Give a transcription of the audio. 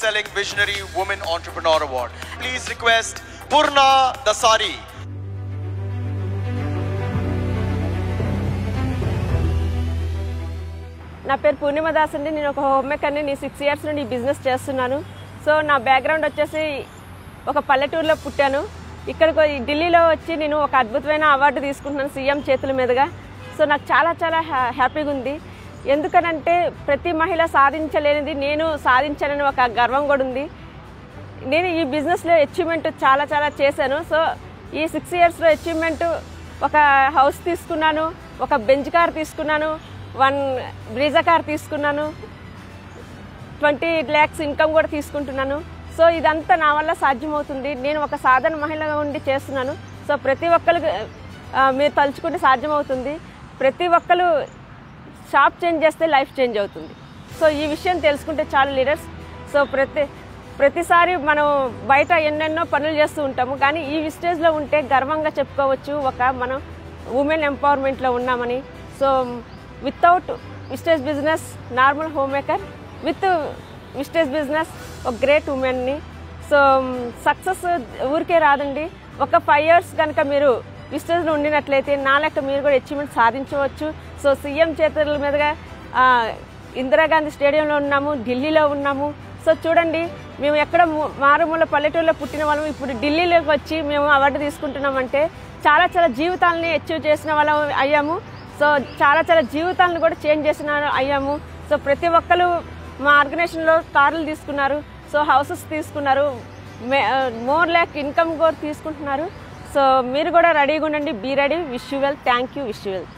Best-Selling Visionary Woman Entrepreneur Award. Please request Purna Dasari. నా పేరు పూర్ణిమ దాస్ అండి. నేను ఒక హోమ్ మేకర్ని. నేను 6 years నుండి ఈ బిజినెస్ చేస్తున్నాను. సో నా బ్యాక్గ్రౌండ్ వచ్చేసి ఒక పల్లెటూరులో పుట్టాను. ఇక్కడికి ఢిల్లీలో వచ్చి నేను ఒక అద్భుతమైన అవార్డు తీసుకుంటున్నాను సీఎం చేతుల మీదుగా. సో నాకు చాలా చాలా హ్యాపీగా ఉంది. ఎందుకనంటే ప్రతి మహిళ సాధించలేనిది నేను సాధించానని ఒక గర్వం కూడా ఉంది. నేను ఈ బిజినెస్లో అచీవ్మెంట్ చాలా చాలా చేశాను. సో ఈ 6 yearsలో అచీవ్మెంట్ ఒక హౌస్ తీసుకున్నాను, ఒక బెంచ్ కార్ తీసుకున్నాను, 1 బ్రీజా కార్ తీసుకున్నాను, 20 lakhs ఇన్కమ్ కూడా తీసుకుంటున్నాను. సో ఇదంతా నా వల్ల సాధ్యమవుతుంది. నేను ఒక సాధారణ మహిళగా ఉండి చేస్తున్నాను. సో ప్రతి ఒక్కరు మీరు తలుచుకుంటే సాధ్యమవుతుంది. ప్రతి ఒక్కరు షాప్ చేంజ్ చేస్తే లైఫ్ చేంజ్ అవుతుంది. సో ఈ విషయం తెలుసుకుంటే చాలు లీడర్స్. సో ప్రతిసారి మనం బయట ఎన్నెన్నో పనులు చేస్తూ ఉంటాము, కానీ ఈ స్టేజ్లో ఉంటే గర్వంగా చెప్పుకోవచ్చు మనం ఉమెన్ ఎంపవర్మెంట్లో ఉన్నామని. So without విస్టేజ్ business normal home maker, with విస్టేజ్ business ఒక గ్రేట్ ఉమెన్ని. సో సక్సెస్ ఊరికే రాదండి. ఒక 5 years కనుక మీరు విస్టేజ్లో ఉండినట్లయితే నా లెక్క మీరు కూడా అచీవ్మెంట్ సాధించవచ్చు. సో సీఎం చేతుల మీదుగా ఇందిరాగాంధీ స్టేడియంలో ఉన్నాము, ఢిల్లీలో ఉన్నాము. సో చూడండి, మేము ఎక్కడ మారుమూల పల్లెటూరులో పుట్టిన వాళ్ళము ఇప్పుడు ఢిల్లీలోకి వచ్చి మేము అవార్డు తీసుకుంటున్నామంటే చాలా చాలా జీవితాలని అచీవ్ చేసిన వాళ్ళం అయ్యాము. సో చాలా చాలా జీవితాలను కూడా చేంజ్ చేసిన అయ్యాము. సో ప్రతి ఒక్కరు మా ఆర్గనైజేషన్లో కార్లు తీసుకున్నారు, సో హౌసెస్ తీసుకున్నారు, more lakh ఇన్కమ్ కూడా తీసుకుంటున్నారు. సో మీరు కూడా రెడీగా ఉండండి. Be ready. Wish you well. Thank you. Wish you well.